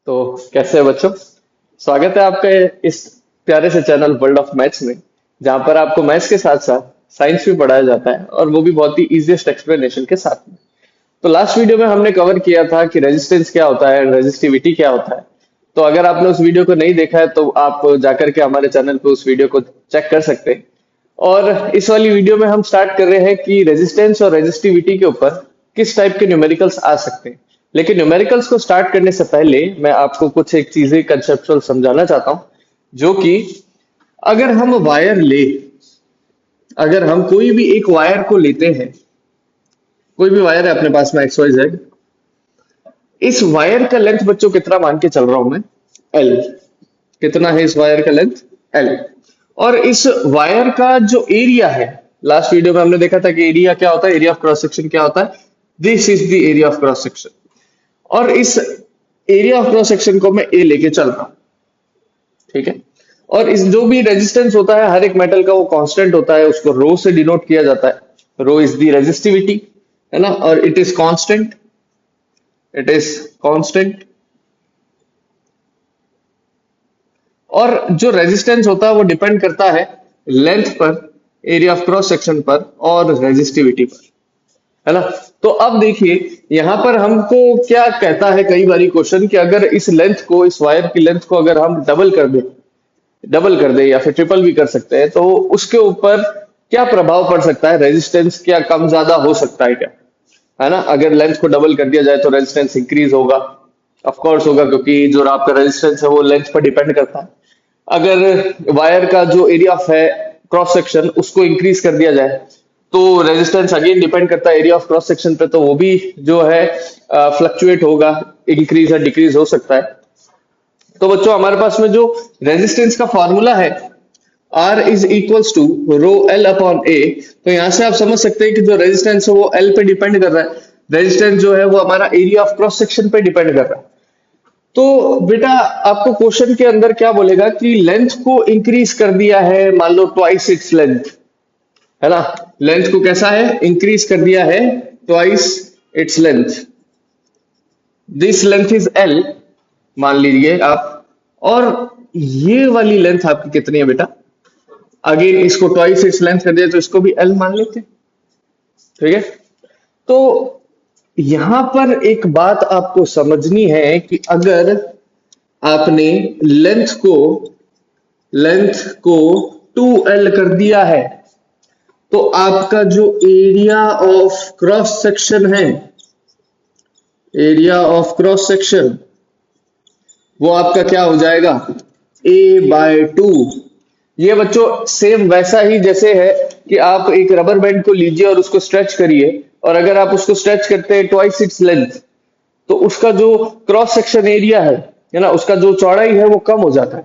तो कैसे है बच्चों। स्वागत है आपका इस प्यारे से चैनल वर्ल्ड ऑफ मैथ्स में, जहां पर आपको मैथ्स के साथ साथ साइंस भी पढ़ाया जाता है और वो भी बहुत ही इजीएस्ट एक्सप्लेनेशन के साथ में। तो लास्ट वीडियो में हमने कवर किया था कि रेजिस्टेंस क्या होता है, रेजिस्टिविटी क्या होता है। तो अगर आपने उस वीडियो को नहीं देखा है तो आप जाकर के हमारे चैनल पे उस वीडियो को चेक कर सकते हैं। और इस वाली वीडियो में हम स्टार्ट कर रहे हैं कि रेजिस्टेंस और रेजिस्टिविटी के ऊपर किस टाइप के न्यूमेरिकल्स आ सकते हैं। लेकिन न्यूमेरिकल्स को स्टार्ट करने से पहले मैं आपको कुछ एक चीजें कंसेप्चुअल समझाना चाहता हूं, जो कि अगर हम वायर ले अगर हम कोई भी एक वायर को लेते हैं, कोई भी वायर है अपने पास में एक्स वाई जेड, इस वायर का लेंथ बच्चों कितना मान के चल रहा हूं मैं, एल। कितना है इस वायर का लेंथ, एल। और इस वायर का जो एरिया है, लास्ट वीडियो में हमने देखा था कि एरिया क्या होता है, एरिया ऑफ क्रॉस सेक्शन क्या होता है, this is the area of cross section. और इस एरिया ऑफ क्रॉस सेक्शन को मैं ए लेके चल रहा हूं, ठीक है। और इस जो भी रेजिस्टेंस होता है हर एक मेटल का, वो कांस्टेंट होता है, उसको रो से डिनोट किया जाता है। रो इज द रेजिस्टिविटी, है ना, और it is constant, it is constant. और जो रेजिस्टेंस होता है वो डिपेंड करता है लेंथ पर, एरिया ऑफ क्रॉस सेक्शन पर और रेजिस्टिविटी पर, है ना। तो अब देखिए यहां पर हमको क्या कहता है कई बारी क्वेश्चन कि अगर इस लेंथ को, इस वायर की लेंथ को अगर हम डबल कर दे या फिर ट्रिपल भी कर सकते हैं, तो उसके ऊपर क्या प्रभाव पड़ सकता है, रेजिस्टेंस क्या कम ज्यादा हो सकता है क्या, है ना। अगर लेंथ को डबल कर दिया जाए तो रेजिस्टेंस इंक्रीज होगा, ऑफ कोर्स होगा, क्योंकि जो आपका रेजिस्टेंस है वो लेंथ पर डिपेंड करता है। अगर वायर का जो एरिया ऑफ है क्रॉस सेक्शन उसको इंक्रीज कर दिया जाए तो रेजिस्टेंस अगेन डिपेंड करता है एरिया ऑफ क्रॉस सेक्शन पे, तो वो भी जो है फ्लक्चुएट होगा, इंक्रीज या डिक्रीज हो सकता है। तो बच्चों हमारे पास में जो रेजिस्टेंस का फॉर्मूला है R is equals to rho L upon A, तो यहां से आप समझ सकते हैं कि जो रेजिस्टेंस है वो एल पे डिपेंड कर रहा है। रेजिस्टेंस जो है वो हमारा एरिया ऑफ क्रॉस सेक्शन पे डिपेंड कर रहा है। तो बेटा आपको क्वेश्चन के अंदर क्या बोलेगा कि लेंथ को इंक्रीज कर दिया है, मान लो ट्वाइस इट्स लेंथ, है ना। लेंथ को कैसा है, इंक्रीज कर दिया है twice its length. This length is L मान लीजिए आप, और ये वाली लेंथ आपकी कितनी है बेटा, अगेन इसको ट्वाइस इट्स लेंथ कर दिया तो इसको भी एल मान लेते हैं, ठीक है। तो यहां पर एक बात आपको समझनी है कि अगर आपने लेंथ को 2L कर दिया है तो आपका जो एरिया ऑफ क्रॉस सेक्शन है, एरिया ऑफ क्रॉस सेक्शन वो आपका क्या हो जाएगा, A/2। ये बच्चों सेम वैसा ही जैसे है कि आप एक रबर बैंड को लीजिए और उसको स्ट्रेच करिए, और अगर आप उसको स्ट्रेच करते हैं ट्वाइस इट्स लेंथ तो उसका जो क्रॉस सेक्शन एरिया है ना, उसका जो चौड़ाई है वो कम हो जाता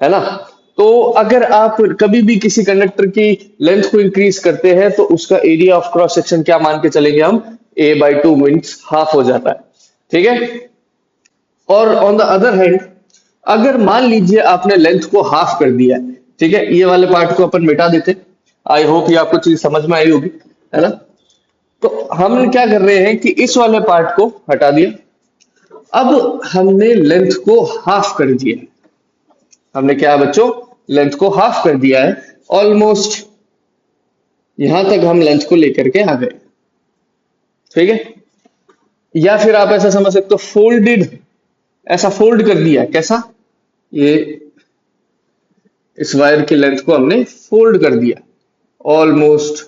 है ना। तो अगर आप कभी भी किसी कंडक्टर की लेंथ को इंक्रीज करते हैं तो उसका एरिया ऑफ क्रॉस सेक्शन क्या मान के चलेंगे हम, A/2 मीन्स हाफ हो जाता है, ठीक है। और ऑन द अदर हैंड अगर मान लीजिए आपने लेंथ को हाफ कर दिया है, ठीक है, ये वाले पार्ट को अपन मिटा देते। आई होप ये आपको चीज समझ में आई होगी, है ना। तो हम क्या कर रहे हैं कि इस वाले पार्ट को हटा दिया, अब हमने लेंथ को हाफ कर दिया। हमने क्या है बच्चों, लेंथ को हाफ कर दिया है, ऑलमोस्ट यहां तक हम लेंथ को लेकर के आ गए, ठीक है। या फिर आप ऐसा समझ सकते हो फोल्डेड, ऐसा फोल्ड कर दिया है, कैसा, ये इस वायर की लेंथ को हमने फोल्ड कर दिया ऑलमोस्ट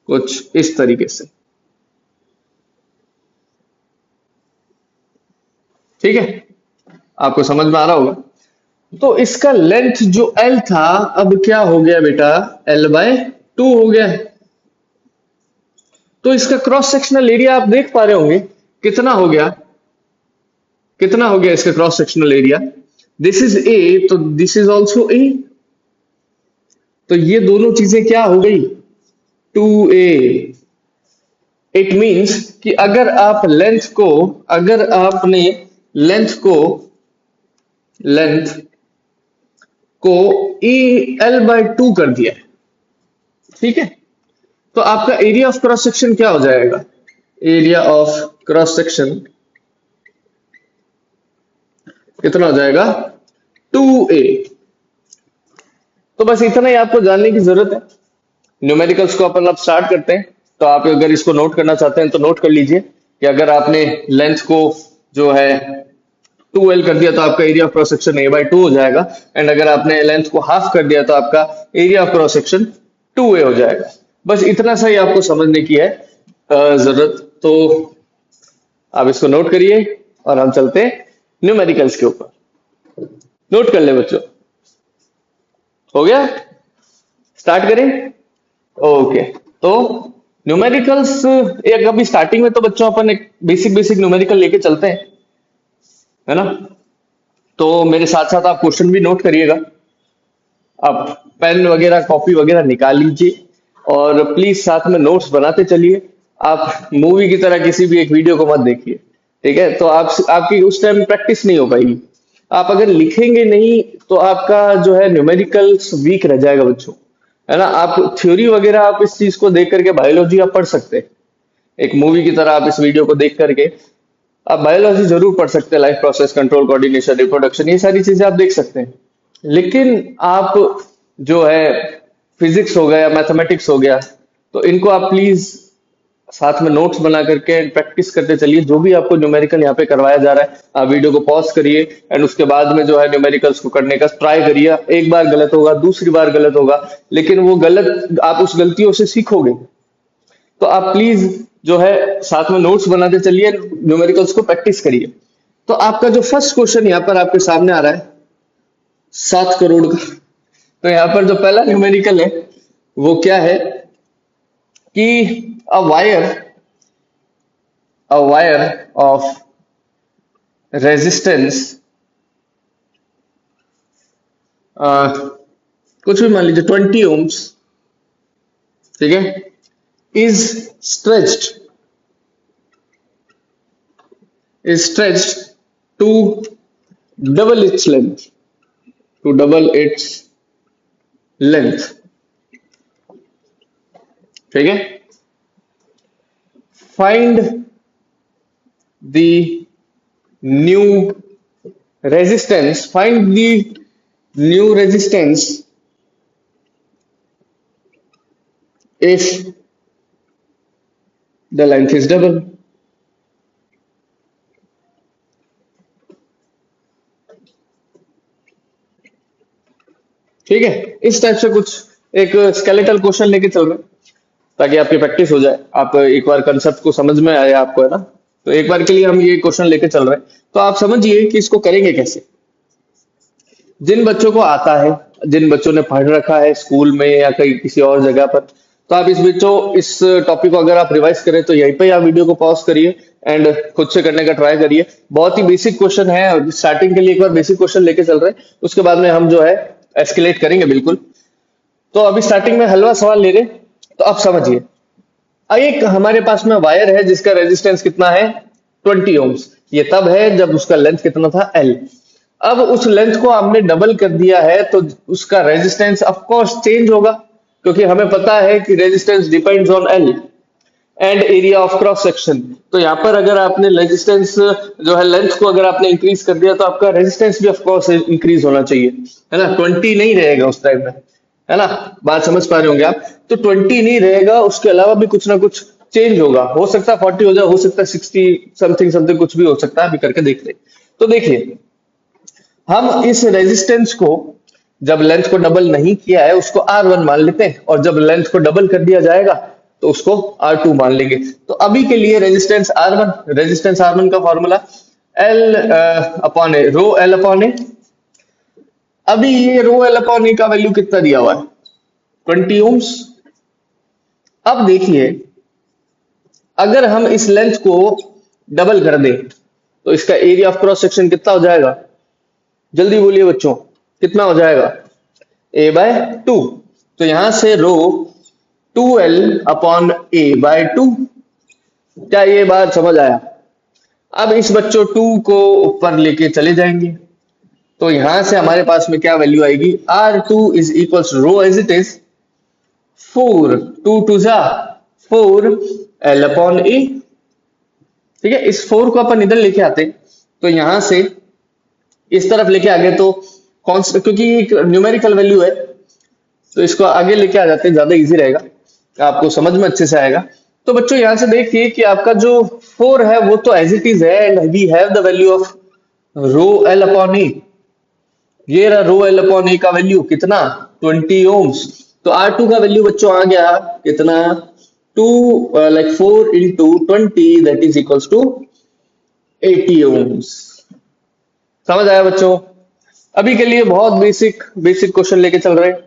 कुछ इस तरीके से, ठीक है। आपको समझ में आ रहा होगा। तो इसका लेंथ जो L था अब क्या हो गया बेटा, L/2 हो गया है। तो इसका क्रॉस सेक्शनल एरिया आप देख पा रहे होंगे कितना हो गया, कितना हो गया इसका cross sectional area, this is A तो दिस इज ऑल्सो A, तो ये दोनों चीजें क्या हो गई, 2A। इट मींस कि अगर आप लेंथ को, अगर आपने लेंथ को L/2 कर दिया है, ठीक है, तो आपका एरिया ऑफ क्रॉस सेक्शन क्या हो जाएगा, एरिया ऑफ क्रॉस सेक्शन कितना हो जाएगा 2a। तो बस इतना ही आपको जानने की जरूरत है। न्यूमेरिकल्स को अपन अब स्टार्ट करते हैं। तो आप अगर इसको नोट करना चाहते हैं तो नोट कर लीजिए कि अगर आपने लेंथ को जो है 2l कर दिया तो आपका area of cross section a/2 हो जाएगा। एंड अगर आपने लेंथ को हाफ कर दिया तो आपका area of cross section 2a हो जाएगा। बस इतना सा ही आपको समझने की है जरूरत। तो आप इसको नोट करिए और हम चलते हैं न्यूमेरिकल्स के ऊपर। नोट कर ले बच्चों, हो गया? स्टार्ट करें। ओके, तो न्यूमेरिकल्स एक अभी स्टार्टिंग में तो बच्चों अपन एक बेसिक बेसिक न्यूमेरिकल लेके चलते हैं, है ना? तो मेरे साथ साथ आप क्वेश्चन भी नोट करिएगा। आप पेन वगैरह कॉपी वगैरह निकाल लीजिए और प्लीज साथ में नोट्स बनाते चलिए। आप मूवी की तरह किसी भी एक वीडियो को मत देखिए, ठीक है? तो आपकी उस टाइम प्रैक्टिस नहीं हो पाएगी। आप अगर लिखेंगे नहीं तो आपका जो है न्यूमेरिकल्स वीक रह जाएगा बच्चों, है ना? आप थ्योरी वगैरह आप इस चीज को देख करके बायोलॉजी आप पढ़ सकते हैं, एक मूवी की तरह आप इस वीडियो को देख करके आप बायोलॉजी जरूर पढ़ सकते हैं। Life process control, coordination, reproduction, ये सारी चीजें आप देख सकते हैं। लेकिन आप जो है फिजिक्स हो गया, मैथमेटिक्स हो गया, तो इनको आप प्लीज साथ में नोट्स बना करके प्रैक्टिस करते चलिए। जो भी आपको न्यूमेरिकल यहाँ पे करवाया जा रहा है आप वीडियो को पॉज करिए एंड उसके बाद में जो है न्यूमेरिकल्स को करने का ट्राई करिए। एक बार गलत होगा, दूसरी बार गलत होगा, लेकिन वो गलत आप उस गलतियों से सीखोगे। तो आप प्लीज जो है साथ में नोट्स बनाते चलिए, न्यूमेरिकल्स को प्रैक्टिस करिए। तो आपका जो फर्स्ट क्वेश्चन यहाँ पर आपके सामने आ रहा है 7 करोड़ का। तो यहाँ पर जो पहला न्यूमेरिकल है वो क्या है कि अ वायर ऑफ रेजिस्टेंस, कुछ भी मान लीजिए 20 ओम्स, ठीक है, is stretched to double its length, ठीक है। Find the new resistance if the length is double। ठीक है, इस टाइप से कुछ एक स्केलेटल क्वेश्चन लेके चल रहे हैं ताकि आपकी प्रैक्टिस हो जाए, आप एक बार कंसेप्ट को समझ में आए आपको, है ना? तो एक बार के लिए हम ये क्वेश्चन लेके चल रहे हैं। तो आप समझिए कि इसको करेंगे कैसे। जिन बच्चों को आता है, जिन बच्चों ने पढ़ रखा है स्कूल में या कहीं किसी और जगह पर, तो आप इस टॉपिक को अगर आप रिवाइज करें तो यहीं पे आप वीडियो को पॉज करिए एंड खुद से करने का ट्राई करिए। बहुत ही बेसिक क्वेश्चन है, स्टार्टिंग के लिए एक बार बेसिक क्वेश्चन लेके चल रहे हैं, उसके बाद में हम जो है एस्केलेट करेंगे बिल्कुल। तो अभी स्टार्टिंग में हलवा सवाल ले रहे, तो आप समझिए। एक हमारे पास में वायर है जिसका रेजिस्टेंस कितना है 20 ओम्स। ये तब है जब उसका लेंथ कितना था L। अब उस लेंथ को हमने डबल कर दिया है तो उसका रेजिस्टेंस ऑफ कोर्स चेंज होगा, क्योंकि हमें पता है कि resistance depends on L and area of cross section. तो यहाँ पर अगर आपने रेजिस्टेंस जो है लेंथ को अगर आपने इंक्रीज कर दिया तो आपका रेजिस्टेंस भी ऑफ कोर्स इंक्रीज होना चाहिए, है ना? 20 नहीं रहेगा उस टाइम में, है ना? बात समझ पा रहे होंगे आप। तो 20 नहीं रहेगा, उसके अलावा भी कुछ ना कुछ चेंज होगा। हो सकता है 40 हो जाए, हो सकता है 60 समथिंग कुछ भी हो सकता है, अभी करके देख ले। तो देखिए, हम इस रेजिस्टेंस को जब लेंथ को डबल नहीं किया है उसको R1 मान लेते हैं, और जब लेंथ को डबल कर दिया जाएगा तो उसको R2 मान लेंगे। तो अभी के लिए रेजिस्टेंस R1 का फॉर्मूला L अपॉन ए, रो L अपॉन ए। अभी ये रो L अपॉन ए का वैल्यू कितना दिया हुआ है 20 ओम्स। अब देखिए, अगर हम इस लेंथ को डबल कर दें तो इसका एरिया ऑफ क्रॉस सेक्शन कितना हो जाएगा? जल्दी बोलिए बच्चों, कितना हो जाएगा? A/2। तो यहां से रो 2L अपॉन A/2। क्या ये बात समझ आया? अब इस बच्चों 2 को ऊपर लेके चले जाएंगे तो यहां से हमारे पास में क्या वैल्यू आएगी? R2 is equal to rho as it is 4, 2 2 जा 4 L अपॉन A। ठीक है, इस 4 को अपन इधर लेके आते हैं, तो यहां से इस तरफ लेके आ गए तो कांस्टेंट, क्योंकि ये एक न्यूमेरिकल वैल्यू है तो इसको आगे लेके आ जाते हैं, ज्यादा इजी रहेगा, आपको समझ में अच्छे से आएगा। तो बच्चों यहाँ से देखिए कि आपका जो 4 है वो तो एज इट इज है, and we have the value of rho L upon A. ये रहा रो एल अपॉन ए का वैल्यू कितना, 20 ओम्स। तो R2 का वैल्यू बच्चों आ गया कितना, 2 like 4 into 20 that is equals to 80 ohms. समझ आया बच्चों? अभी के लिए बहुत बेसिक बेसिक क्वेश्चन लेके चल रहे हैं,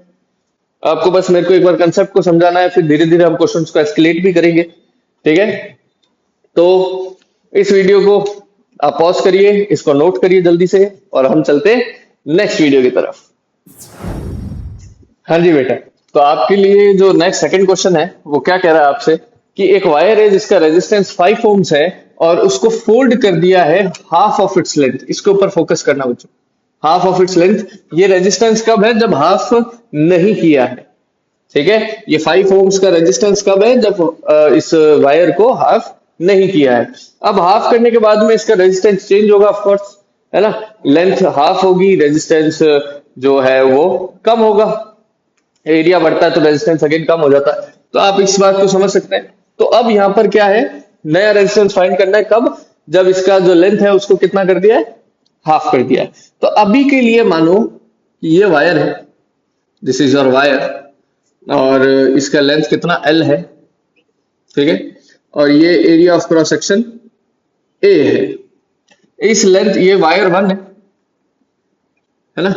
आपको बस मेरे को एक बार कंसेप्ट को समझाना है, फिर धीरे धीरे हम क्वेश्चंस को एस्केलेट भी करेंगे। ठीक है, तो इस वीडियो को आप पॉज करिए, इसको नोट करिए जल्दी से, और हम चलते नेक्स्ट वीडियो की तरफ। हाँ जी बेटा, तो आपके लिए जो नेक्स्ट सेकंड क्वेश्चन है वो क्या कह रहा है आपसे कि एक वायर है जिसका रेजिस्टेंस 5 ओम्स है और उसको फोल्ड कर दिया है हाफ ऑफ इट्स लेंथ। इसके ऊपर फोकस करना बच्चों, हाफ ऑफ इट्स लेंथ। ये रेजिस्टेंस कब है, जब हाफ नहीं किया है। ठीक है, ये 5 ओम्स का रेजिस्टेंस कब है, जब इस वायर को हाफ नहीं किया है। अब हाफ करने के बाद में इसका रेजिस्टेंस चेंज होगा ऑफ कोर्स, है ना, लेंथ हाफ होगी, रेजिस्टेंस जो है वो कम होगा, एरिया बढ़ता है तो रेजिस्टेंस अगेन कम हो जाता है। तो आप इस बात को समझ सकते हैं। तो अब यहाँ पर क्या है, नया रेजिस्टेंस फाइंड करना है, कब, जब इसका जो लेंथ है उसको कितना कर दिया है, हाफ कर दिया है। तो अभी के लिए मानो कि ये वायर है, दिस इज योर वायर, और इसका लेंथ कितना L है, ठीक है, और ये area of cross section A है। इस लेंथ, ये वायर 1 है ना,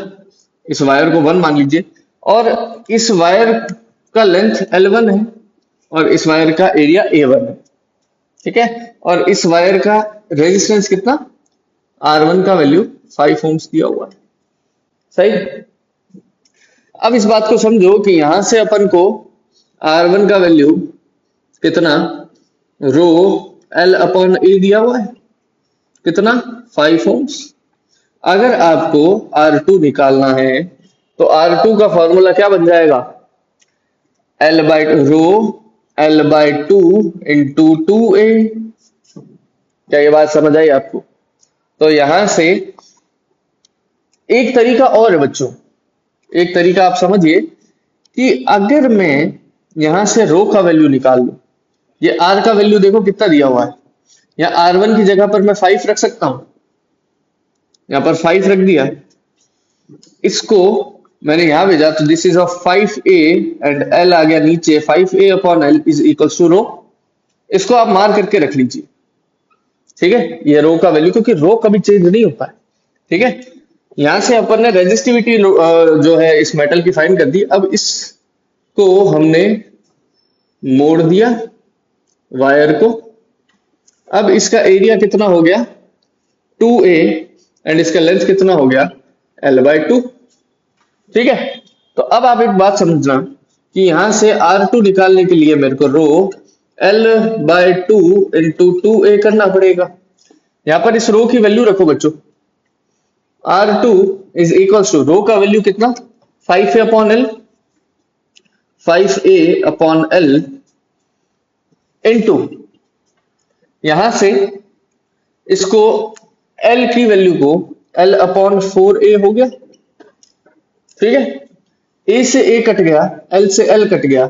इस वायर को 1 मान लीजिए, और इस वायर का लेंथ L1 है और इस वायर का एरिया A1 है। ठीक है, और इस वायर का रेजिस्टेंस कितना, R1 का वैल्यू 5 ओम्स दिया हुआ है। सही। अब इस बात को समझो कि यहां से अपन को R1 का वैल्यू कितना, रो L अपॉन A दिया हुआ है, कितना, 5 ओम्स। अगर आपको R2 निकालना है तो R2 का फॉर्मूला क्या बन जाएगा, L by rho L by 2 into 2A। क्या ये बात समझ आई आपको? तो यहां से एक तरीका और है बच्चों, एक तरीका आप समझिए कि अगर मैं यहां से रो का वैल्यू निकाल लूं, ये R का वैल्यू देखो कितना दिया हुआ है, या R1 की जगह पर मैं 5 रख सकता हूं, यहां पर 5 रख दिया, इसको मैंने यहां भेजा, तो this is of 5A and L आ गया नीचे, 5A upon L is equal to rho. इसको आप मार करके रख लीजिए, ठीक है, ये रो का वैल्यू, क्योंकि रो कभी चेंज नहीं होता है। ठीक है, यहां से अपन ने रेजिस्टिविटी जो है इस मेटल की फाइंड कर दी। अब इसको हमने मोड़ दिया वायर को, अब इसका एरिया कितना हो गया, 2A, एंड इसका लेंथ कितना हो गया, L बाई 2। ठीक है, तो अब आप एक बात समझना कि यहां से R2 निकालने के लिए मेरे को रो L बाई 2 इंटू 2A करना पड़ेगा। यहां पर इस रो की वैल्यू रखो बच्चों, R2 इज इक्वल टू रो का वैल्यू कितना, 5A upon L, 5A upon L into, यहां से इसको L की वैल्यू को L अपॉन 4A हो गया। ठीक है, A से A कट गया, L से L कट गया,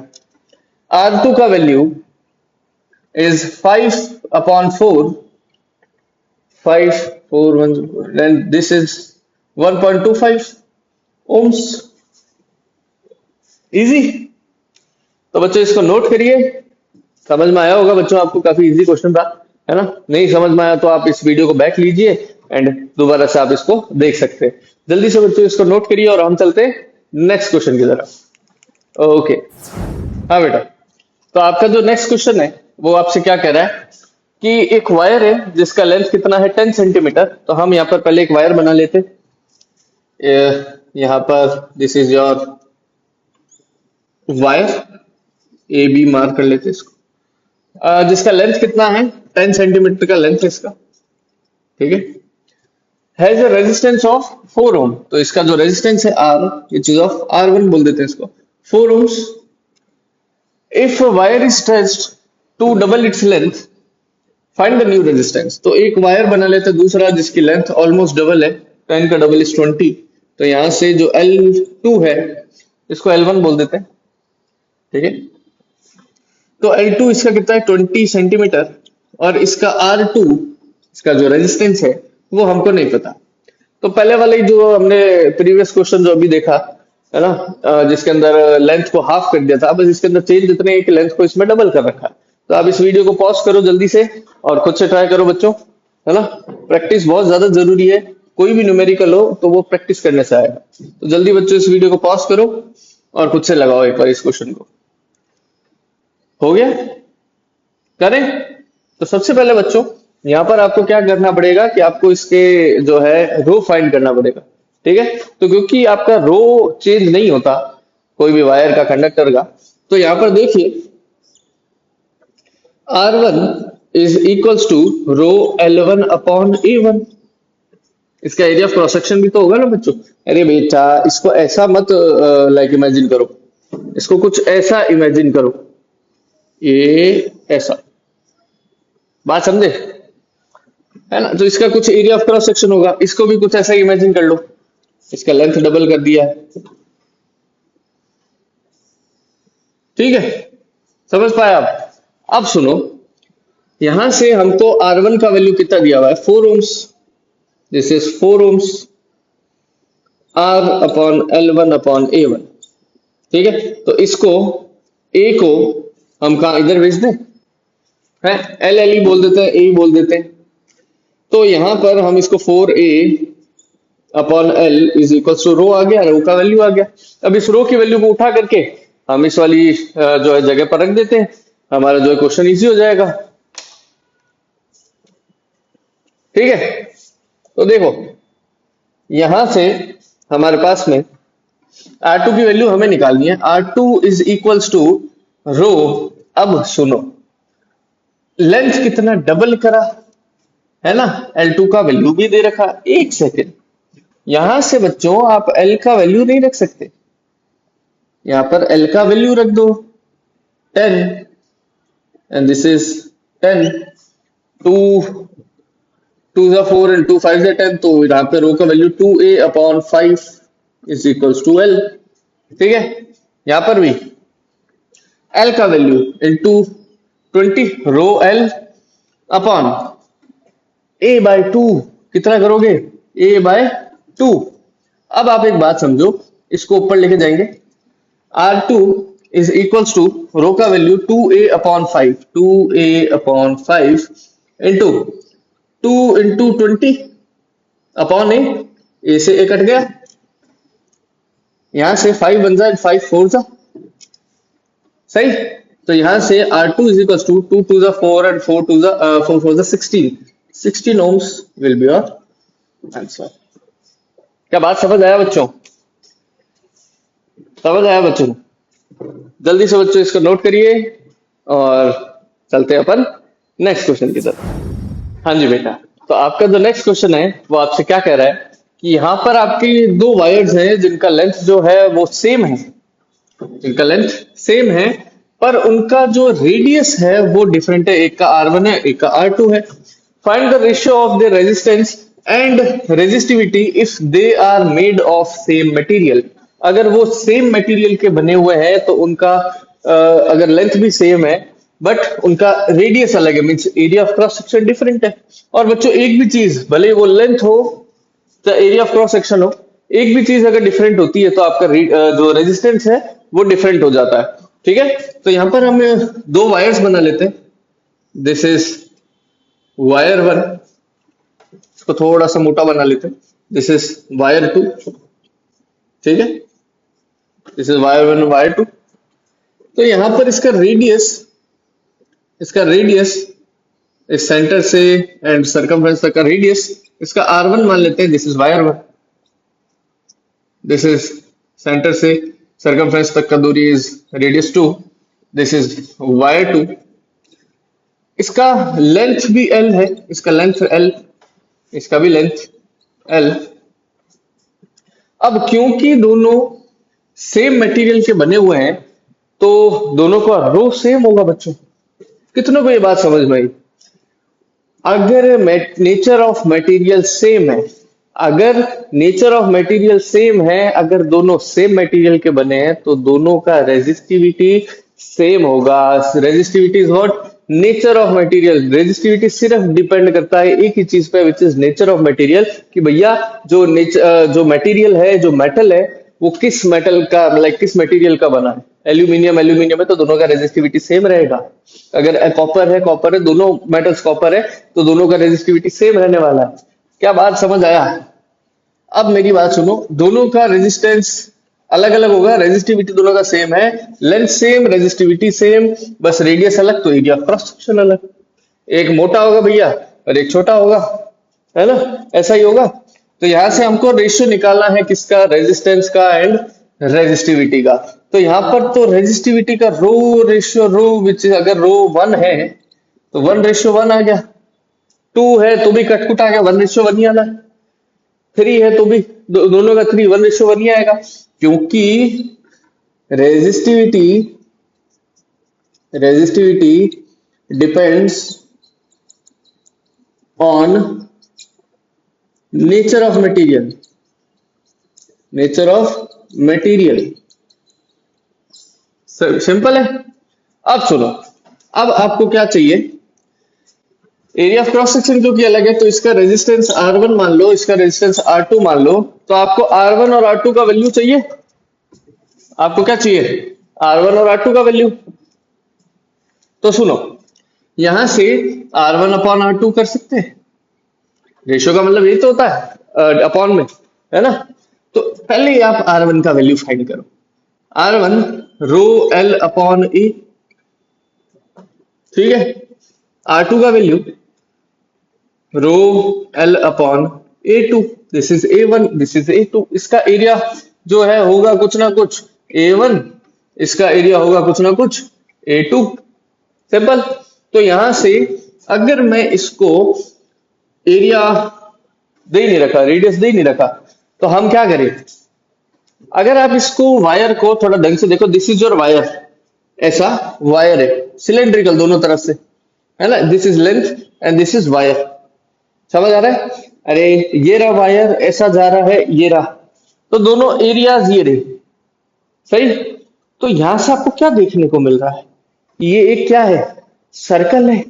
R2 का value is 5 upon 4, 5 4 1, then this is 1.25 ohms। Easy. तो बच्चों इसको नोट करिए, समझ में आया होगा बच्चों, आपको काफी इजी क्वेश्चन था, है ना। नहीं समझ में आया तो आप इस वीडियो को बैक लीजिए एंड दोबारा से आप इसको देख सकते हैं। जल्दी से बच्चों इसको नोट करिए और हम चलते हैं नेक्स्ट क्वेश्चन की तरफ। ओके, हाँ बेटा, तो आपका जो नेक्स्ट क्वेश्चन है वो आपसे क्या कह रहा है कि एक वायर है जिसका लेंथ कितना है, 10 सेंटीमीटर। तो हम यहाँ पर पहले एक वायर बना लेते, यहाँ पर this is your wire, A B mark कर लेते इसको, जिसका लेंथ कितना है, 10 सेंटीमीटर का लेंथ है इसका। ठीक है, हैज अ रेजिस्टेंस ऑफ 4 ओम। तो इसका जो रेजिस्टेंस है R, which is of R1 बोल देते हैं इसको, 4 ohms. If wire is stretched to double its length find the new resistance. तो एक वायर बना लेते हैं दूसरा जिसकी लेंथ ऑलमोस्ट डबल है, 10 का डबल इज 20। तो यहाँ से जो L2 है इसको L1 बोल देते हैं, ठीक है। तो L2 इसका कितना है 20 सेंटीमीटर, और इसका R2 इसका जो रेजिस्टेंस है वो हमको नहीं पता। तो पहले वाले जो हमने प्रीवियस क्वेश्चन जो अभी देखा है ना, जिसके अंदर लेंथ को हाफ कर दिया था, बस इसके अंदर चेंज इतने हैं कि लेंथ को इसमें डबल कर रखा है। तो आप इस वीडियो को पॉज करो जल्दी से और खुद से ट्राई करो बच्चों, है ना। प्रैक्टिस बहुत ज्यादा जरूरी है, कोई भी न्यूमेरिकल हो तो वो प्रैक्टिस करने से आएगा। तो जल्दी बच्चों इस वीडियो को पॉज करो और खुद से लगाओ एक बार इस क्वेश्चन को। हो गया? करें? तो सबसे पहले बच्चों यहाँ पर आपको क्या करना पड़ेगा कि आपको इसके जो है रो फाइंड करना पड़ेगा, ठीक है। तो क्योंकि आपका रो चेंज नहीं होता कोई भी वायर का, कंडक्टर का, तो यहाँ पर देखिए R1 is equals to rho L1 upon A1। इसका एरिया ऑफ क्रॉस सेक्शन भी तो होगा ना बच्चों। अरे बेटा इसको ऐसा मत लाइक इमेजिन करो, इसको कुछ ऐसा इमेजिन करो, ये ऐसा, बात समझे, है ना। तो इसका कुछ एरिया ऑफ क्रॉस सेक्शन होगा, इसको भी कुछ ऐसा इमेजिन कर लो, इसका लेंथ डबल कर दिया है, ठीक है। समझ पाए आप? अब सुनो, यहां से हमको R1 का वैल्यू कितना दिया हुआ है 4 ohms, this is 4 ohms, R upon L1 upon A1, ठीक है। तो इसको A को हम कहा इधर भेज दें, है L ही बोल देते हैं, A बोल देते हैं। तो यहां पर हम इसको 4A upon L is equal to rho आ गया, रो का वैल्यू आ गया। अब इस रो की वैल्यू को उठा करके हम इस वाली जो है जगह पर रख देते हैं, हमारा जो है क्वेश्चन इजी हो जाएगा, ठीक है। तो देखो यहां से हमारे पास में R2 की वैल्यू हमें निकालनी है, R2 इज इक्वल्स टू रो। अब सुनो, लेंथ कितना डबल करा है ना, L2 का वैल्यू भी दे रखा। एक सेकेंड, यहां से बच्चों आप L का वैल्यू नहीं रख सकते, यहां पर L का वैल्यू रख दो 10, एंड दिस इज 10, 2 2 जा 4 एंड 2 5 जा 10, तो यहाँ पे रो का value 2A upon 5 is equals to L, ठीक है। यहां पर भी L का value into 20 rho L upon A by 2, कितना करोगे A बाय 2। अब आप एक बात समझो, इसको ऊपर लेके जाएंगे, R2 इज इक्वल्स टू रो का value 2A upon 5, 2A upon 5 into 2 into 20 upon A से A कट गया, यहां से 5 बन जाए, 5 4 जा, सही। तो यहां से R2 इज इक्वल्स टू 2 2 जा 4 एंड 4 2 जा 4 4 जा 16 ohms will be your answer. क्या बात समझ आया बच्चों? समझ आया बच्चों? जल्दी से बच्चों इसको नोट करिए और चलते हैं अपन नेक्स्ट क्वेश्चन की तरफ। हाँ जी बेटा, तो आपका जो नेक्स्ट क्वेश्चन है वो आपसे क्या कह रहा है कि यहाँ पर आपकी दो वायर्स हैं जिनका लेंथ जो है वो सेम है, जिनका लेंथ सेम है, पर उनका जो रेडियस है वो डिफरेंट है, एक का R1 है एक का R2 है। Find the ratio of the resistance and resistivity if they are made of same material. अगर वो सेम मटेरियल के बने हुए हैं तो उनका अगर लेंथ भी सेम है बट उनका रेडियस अलग है, means area of cross section different है। और बच्चों एक भी चीज, भले वो लेंथ हो चाहे एरिया ऑफ क्रॉस सेक्शन हो, एक भी चीज अगर डिफरेंट होती है तो आपका जो रेजिस्टेंस है वो डिफरेंट हो जाता है, ठीक है। तो यहां पर हम दो वायर्स बना लेते हैं, दिस इज वायर 1, इसको थोड़ा सा मोटा बना लेते हैं, दिस इज वायर 2, ठीक है, दिस इज वायर 1 वायर 2। तो यहां पर इसका रेडियस इस सेंटर से एंड सरकमफ्रेंस तक का रेडियस इसका R1 मान लेते हैं, this is wire 1, this is centre से सरकमफ्रेंस तक का दूरी is radius 2, this is wire 2। इसका लेंथ भी L है, इसका लेंथ L, इसका भी लेंथ L। अब क्योंकि दोनों सेम मटेरियल के बने हुए हैं तो दोनों का रो सेम होगा बच्चों। कितनों को ये बात समझ में आई? अगर नेचर ऑफ मटेरियल सेम है, अगर नेचर ऑफ मटेरियल सेम है, अगर दोनों सेम मटेरियल के बने हैं तो दोनों का रेजिस्टिविटी सेम होगा। Resistivity is what? Nature of material. Resistivity सिर्फ डिपेंड करता है एक ही चीज पे, which is nature of material, कि भैया जो जो मटेरियल है, जो मेटल है, वो किस मेटल का, मतलब किस मटेरियल का बना है। एल्यूमिनियम एल्यूमिनियम है तो दोनों का रेजिस्टिविटी सेम रहेगा। अगर कॉपर है, दोनों मेटल्स कॉपर है तो दोनों का रेजिस्टिविटी सेम रहने वाला है। क्या बात समझ आया? अब मेरी बात सुनो, दोनों का रेजिस्टेंस अलग अलग होगा, रेजिस्टिविटी दोनों का सेम है, लेंथ सेम, रेजिस्टिविटी सेम, बस रेडियस अलग तो एरिया क्रॉस सेक्शन अलग। एक मोटा होगा भैया और एक छोटा होगा, है ना? ऐसा ही होगा। तो यहां से हमको रेशियो निकालना है किसका? रेजिस्टेंस का एंड रेजिस्टिविटी का। तो यहाँ पर तो रेजिस्टिविटी का रो रेशियो रो, विच अगर रो 1 है तो 1:1 आ गया, 2 है तो भी कटकुट आ गया, 1:1 ही आना है, 3 है तो भी दोनों का 3 1:1 ही आएगा, क्योंकि resistivity resistivity depends on nature of material, nature of material. Simple है। अब सुनो, अब आपको क्या चाहिए? एरिया ऑफ क्रॉस सेक्शन जो कि अलग है, तो इसका रेजिस्टेंस R1 मान लो, इसका रेजिस्टेंस R2 मान लो, तो आपको R1 और R2 का वैल्यू चाहिए। आपको क्या चाहिए? R1 और R2 का वैल्यू। तो सुनो, यहां से R1 अपॉन R2 कर सकते हैं। रेशियो का मतलब यही तो होता है अपॉन में, है ना? तो पहले आप R1 का वैल्यू फाइंड करो। R1 रो L अपॉन E, ठीक है। R2 का value rho L upon A2, this is A1, this is A2। इसका एरिया जो है होगा कुछ ना कुछ A1, इसका एरिया होगा कुछ ना कुछ A2। सिंपल। तो यहां से अगर मैं इसको एरिया दे नहीं रखा, रेडियस दे नहीं रखा, तो हम क्या करें? अगर आप इसको वायर को थोड़ा ढंग से देखो, दिस इज योर वायर, ऐसा वायर है सिलेंड्रिकल दोनों तरफ से, है ना? This is length and this is wire. समझ आ रहा है? अरे ये रहा वायर, ऐसा जा रहा है, ये रहा, तो दोनों एरियाज ये रहे, सही। तो यहां से आपको क्या देखने को मिल रहा है? ये एक क्या है? सर्कल है।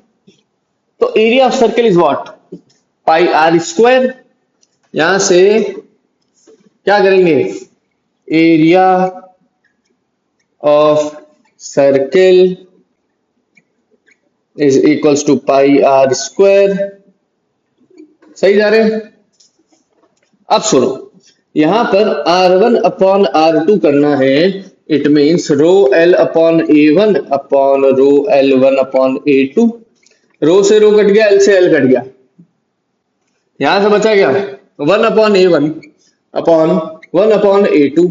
तो area of circle is what? Pi R square. यहां से क्या करेंगे? Area of circle is equals to pi R square. सही जा रहे हैं? अब सुनो, यहां पर R1 अपॉन R2 करना है, it means rho L upon A1 upon rho L1 upon A2। Rho से रो कट गया, L से L कट गया, यहां से बचा क्या? 1 upon A1 upon 1 upon A2।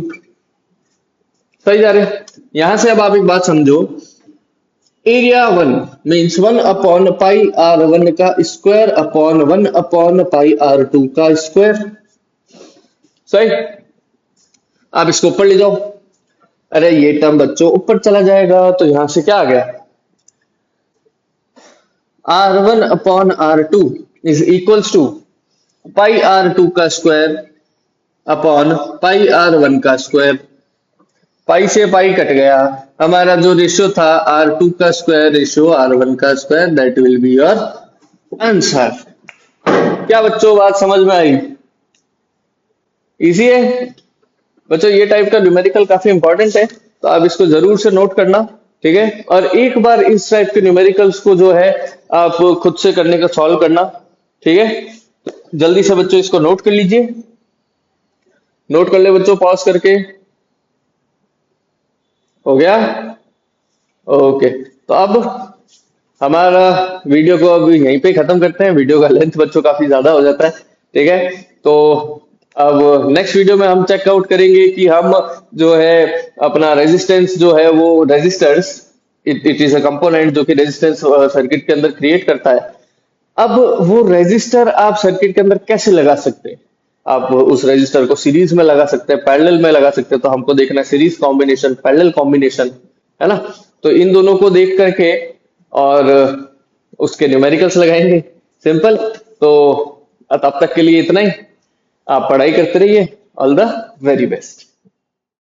सही जा रहे हैं? यहां से अब आप एक बात समझो, area 1 means 1 upon pi R1 का square upon 1 upon pi R2 का स्क्वायर। सही। आप इसको ऊपर ले जाओ। अरे ये टर्म बच्चों ऊपर चला जाएगा, तो यहां से क्या आ गया? R1 upon R2 is equals to pi R2 का स्क्वायर अपॉन पाई R1 का स्क्वायर। पाई से पाई कट गया, हमारा जो रेशियो था R2 का स्क्वायर रेशियो R1 का square, that will be your answer. क्या बच्चों बात समझ में आई? इजी है बच्चों। ये टाइप का न्यूमेरिकल काफी इंपॉर्टेंट है, तो आप इसको जरूर से नोट करना, ठीक है। और एक बार इस टाइप के न्यूमेरिकल्स को जो है आप खुद से करने का सॉल्व करना, ठीक है। तो जल्दी से बच्चों इसको नोट कर लीजिए। नोट कर ले बच्चों, पॉज करके। हो गया? ओके। तो अब हमारा वीडियो को अब यहीं पे खत्म करते हैं। वीडियो का लेंथ बच्चों काफी ज्यादा हो जाता है, ठीक है। तो अब नेक्स्ट वीडियो में हम चेकआउट करेंगे कि हम जो है अपना रेजिस्टेंस जो है वो resistors, it is a component जो कि रेजिस्टेंस सर्किट के अंदर क्रिएट करता है। अब वो रेजिस्टर आप सर्किट के अंदर कैसे लगा सकते हैं? आप उस रेजिस्टर को सीरीज में लगा सकते हैं, पैरेलल में लगा सकते हैं। तो हमको देखना है सीरीज कॉम्बिनेशन, पैरेलल कॉम्बिनेशन, है ना। तो इन दोनों को देख करके और उसके न्यूमेरिकल्स लगाएंगे, सिंपल। तो तब तक के लिए इतना ही, आप पढ़ाई करते रहिए। All the very best.